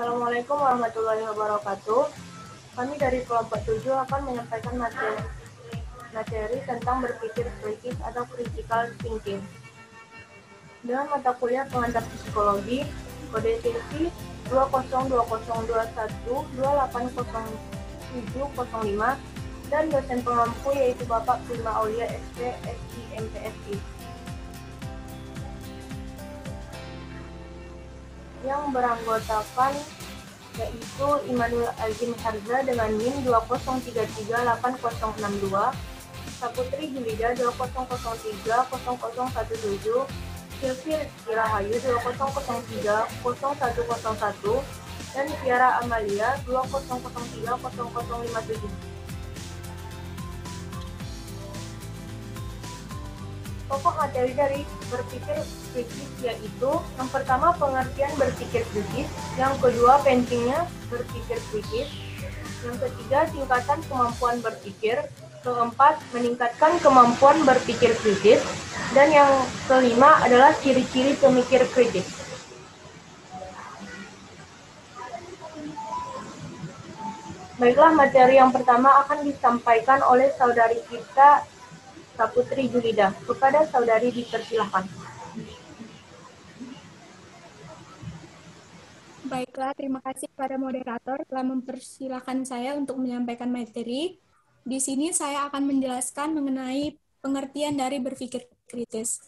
Assalamualaikum warahmatullahi wabarakatuh. Kami dari kelompok 7 akan menyampaikan materi tentang berpikir kritis atau critical thinking. Dengan mata kuliah pengantar psikologi, kode sesi 202021280705 dan dosen pengampu yaitu Bapak Prima Aulia SP, SI, MPSI. Yang beranggotakan yaitu Immanuel Azim Harza dengan NIM 20338062, Saputri Julida 20030017, Sylvie Irahayu 20030101, dan Tiara Amalia 20030057. Pokok materi dari berpikir kritis yaitu yang pertama pengertian berpikir kritis, yang kedua pentingnya berpikir kritis, yang ketiga tingkatan kemampuan berpikir, keempat meningkatkan kemampuan berpikir kritis, dan yang kelima adalah ciri-ciri pemikir kritis. Baiklah, materi yang pertama akan disampaikan oleh saudari kita Saputri Julida. Kepada saudari dipersilahkan. Baiklah, terima kasih kepada moderator telah mempersilahkan saya untuk menyampaikan materi. Di sini saya akan menjelaskan mengenai pengertian dari berpikir kritis.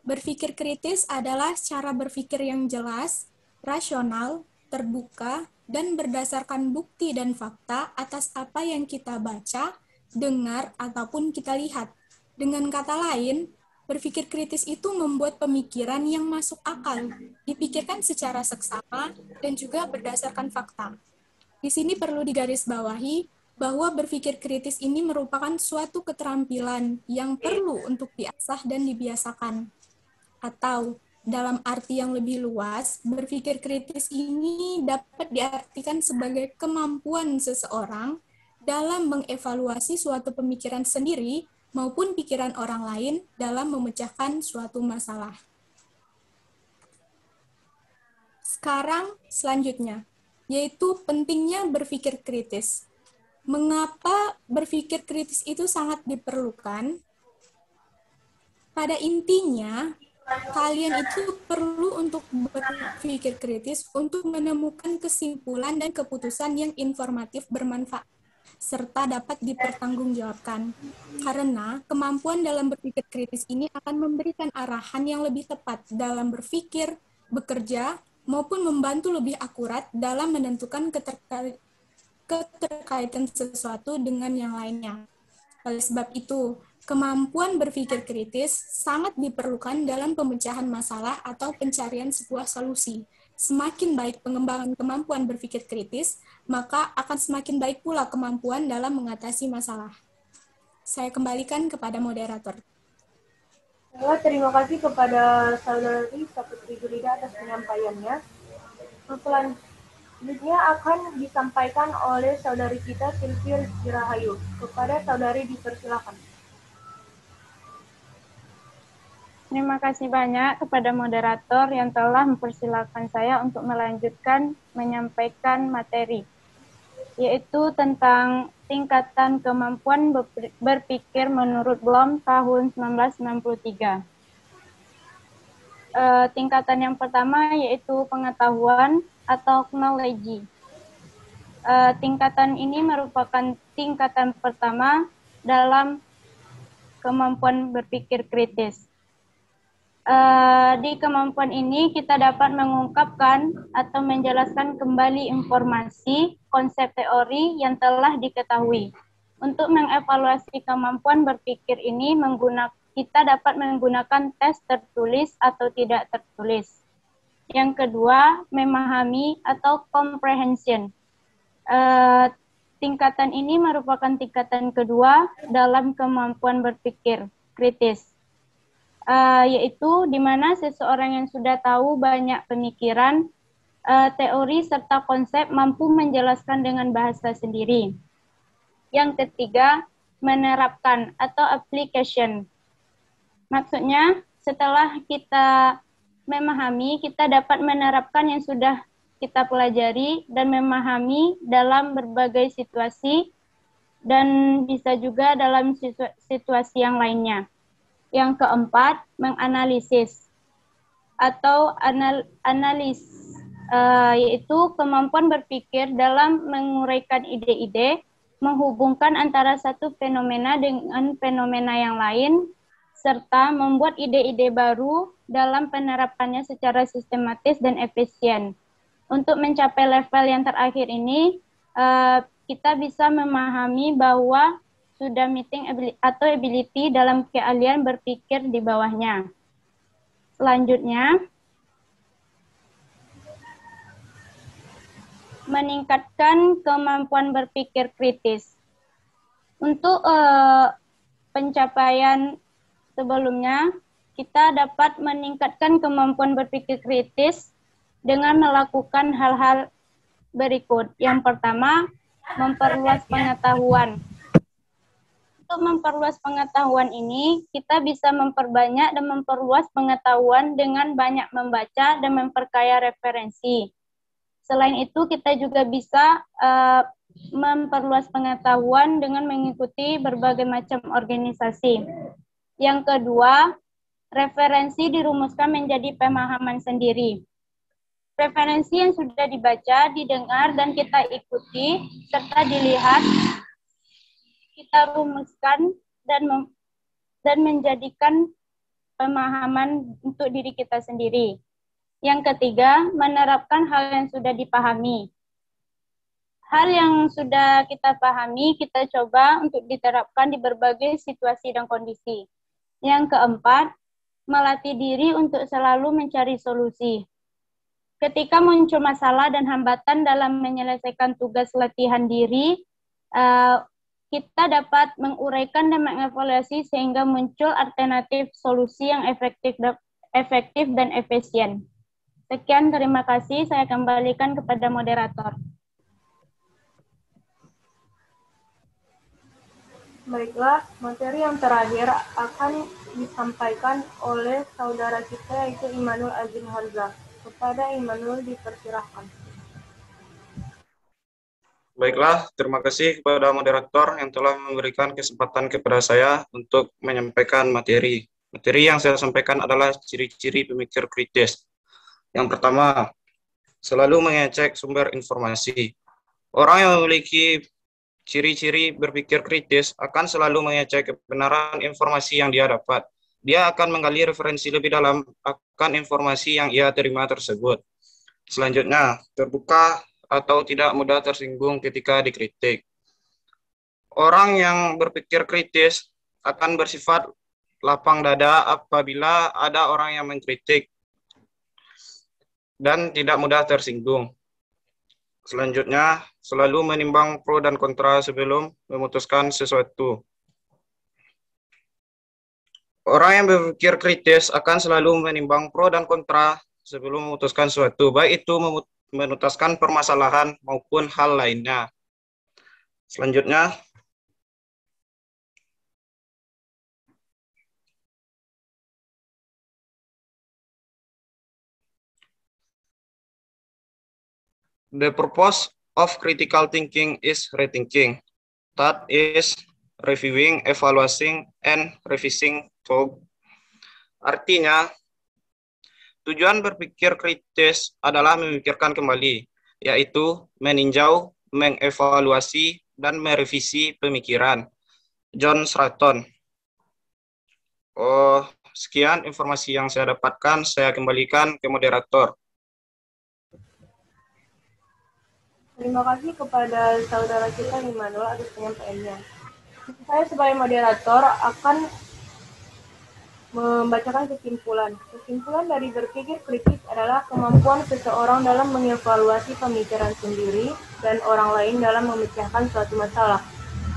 Berpikir kritis adalah cara berpikir yang jelas, rasional, terbuka, dan berdasarkan bukti dan fakta atas apa yang kita baca, dengar, ataupun kita lihat. Dengan kata lain, berpikir kritis itu membuat pemikiran yang masuk akal, dipikirkan secara seksama, dan juga berdasarkan fakta. Di sini perlu digarisbawahi bahwa berpikir kritis ini merupakan suatu keterampilan yang perlu untuk diasah dan dibiasakan. Atau dalam arti yang lebih luas, berpikir kritis ini dapat diartikan sebagai kemampuan seseorang dalam mengevaluasi suatu pemikiran sendiri maupun pikiran orang lain dalam memecahkan suatu masalah. Sekarang selanjutnya, yaitu pentingnya berpikir kritis. Mengapa berpikir kritis itu sangat diperlukan? Pada intinya, kalian itu perlu untuk berpikir kritis untuk menemukan kesimpulan dan keputusan yang informatif bermanfaat serta dapat dipertanggungjawabkan. Karena kemampuan dalam berpikir kritis ini akan memberikan arahan yang lebih tepat dalam berpikir, bekerja, maupun membantu lebih akurat dalam menentukan keterkaitan sesuatu dengan yang lainnya. Oleh sebab itu, kemampuan berpikir kritis sangat diperlukan dalam pemecahan masalah atau pencarian sebuah solusi. Semakin baik pengembangan kemampuan berpikir kritis, maka akan semakin baik pula kemampuan dalam mengatasi masalah. Saya kembalikan kepada moderator. Terima kasih kepada saudari Saputri Julida atas penyampaiannya. Selanjutnya akan disampaikan oleh saudari kita Sylvie Irahayu. Kepada saudari dipersilakan. Terima kasih banyak kepada moderator yang telah mempersilahkan saya untuk melanjutkan menyampaikan materi, yaitu tentang tingkatan kemampuan berpikir menurut Bloom tahun 1993. Tingkatan yang pertama yaitu pengetahuan atau knowledge. Tingkatan ini merupakan tingkatan pertama dalam kemampuan berpikir kritis. Di kemampuan ini kita dapat mengungkapkan atau menjelaskan kembali informasi, konsep teori yang telah diketahui. Untuk mengevaluasi kemampuan berpikir ini, kita dapat menggunakan tes tertulis atau tidak tertulis. Yang kedua, memahami atau comprehension. Tingkatan ini merupakan tingkatan kedua dalam kemampuan berpikir kritis. Yaitu di mana seseorang yang sudah tahu banyak pemikiran, teori, serta konsep mampu menjelaskan dengan bahasa sendiri. Yang ketiga, menerapkan atau application. Maksudnya, setelah kita memahami, kita dapat menerapkan yang sudah kita pelajari dan memahami dalam berbagai situasi dan bisa juga dalam situasi yang lainnya. Yang keempat, menganalisis atau yaitu kemampuan berpikir dalam menguraikan ide-ide, menghubungkan antara satu fenomena dengan fenomena yang lain, serta membuat ide-ide baru dalam penerapannya secara sistematis dan efisien. Untuk mencapai level yang terakhir ini, kita bisa memahami bahwa sudah meeting atau ability dalam keahlian berpikir di bawahnya. Selanjutnya, meningkatkan kemampuan berpikir kritis. Untuk pencapaian sebelumnya, kita dapat meningkatkan kemampuan berpikir kritis dengan melakukan hal-hal berikut. Yang pertama, memperluas pengetahuan. Untuk memperluas pengetahuan ini, kita bisa memperbanyak dan memperluas pengetahuan dengan banyak membaca dan memperkaya referensi. Selain itu, kita juga bisa memperluas pengetahuan dengan mengikuti berbagai macam organisasi. Yang kedua, referensi dirumuskan menjadi pemahaman sendiri. Referensi yang sudah dibaca, didengar, dan kita ikuti, serta dilihat, kita rumuskan dan menjadikan pemahaman untuk diri kita sendiri. Yang ketiga, menerapkan hal yang sudah dipahami. Hal yang sudah kita pahami, kita coba untuk diterapkan di berbagai situasi dan kondisi. Yang keempat, melatih diri untuk selalu mencari solusi. Ketika muncul masalah dan hambatan dalam menyelesaikan tugas latihan diri, kita dapat menguraikan dan mengevaluasi sehingga muncul alternatif solusi yang efektif dan efisien. Sekian, terima kasih. Saya kembalikan kepada moderator. Baiklah, materi yang terakhir akan disampaikan oleh saudara kita yaitu Imanul Azim Hamzah. Kepada Imanul dipersilahkan. Baiklah, terima kasih kepada moderator yang telah memberikan kesempatan kepada saya untuk menyampaikan materi. Materi yang saya sampaikan adalah ciri-ciri pemikir kritis. Yang pertama, selalu mengecek sumber informasi. Orang yang memiliki ciri-ciri berpikir kritis akan selalu mengecek kebenaran informasi yang dia dapat. Dia akan menggali referensi lebih dalam akan informasi yang ia terima tersebut. Selanjutnya, terbuka atau tidak mudah tersinggung ketika dikritik. Orang yang berpikir kritis akan bersifat lapang dada apabila ada orang yang mengkritik dan tidak mudah tersinggung. Selanjutnya, selalu menimbang pro dan kontra sebelum memutuskan sesuatu. Orang yang berpikir kritis akan selalu menimbang pro dan kontra sebelum memutuskan sesuatu, baik itu menuntaskan permasalahan maupun hal lainnya. Selanjutnya, the purpose of critical thinking is rethinking. That is reviewing, evaluating, and revising thought. Artinya, tujuan berpikir kritis adalah memikirkan kembali, yaitu meninjau, mengevaluasi, dan merevisi pemikiran. John Stratton. Sekian informasi yang saya dapatkan, saya kembalikan ke moderator. Terima kasih kepada saudara kita Imanul atas penyampaiannya. Saya sebagai moderator akan membacakan kesimpulan. Kesimpulan dari berpikir kritis adalah kemampuan seseorang dalam mengevaluasi pemikiran sendiri dan orang lain dalam memecahkan suatu masalah.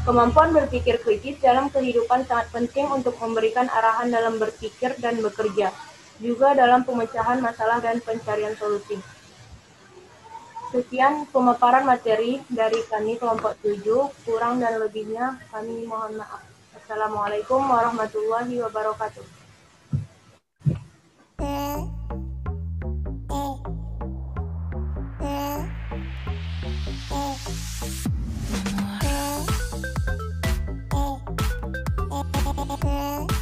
Kemampuan berpikir kritis dalam kehidupan sangat penting untuk memberikan arahan dalam berpikir dan bekerja, juga dalam pemecahan masalah dan pencarian solusi. Sekian pemaparan materi dari kami kelompok 7, kurang dan lebihnya kami mohon maaf. Assalamualaikum warahmatullahi wabarakatuh. Eh.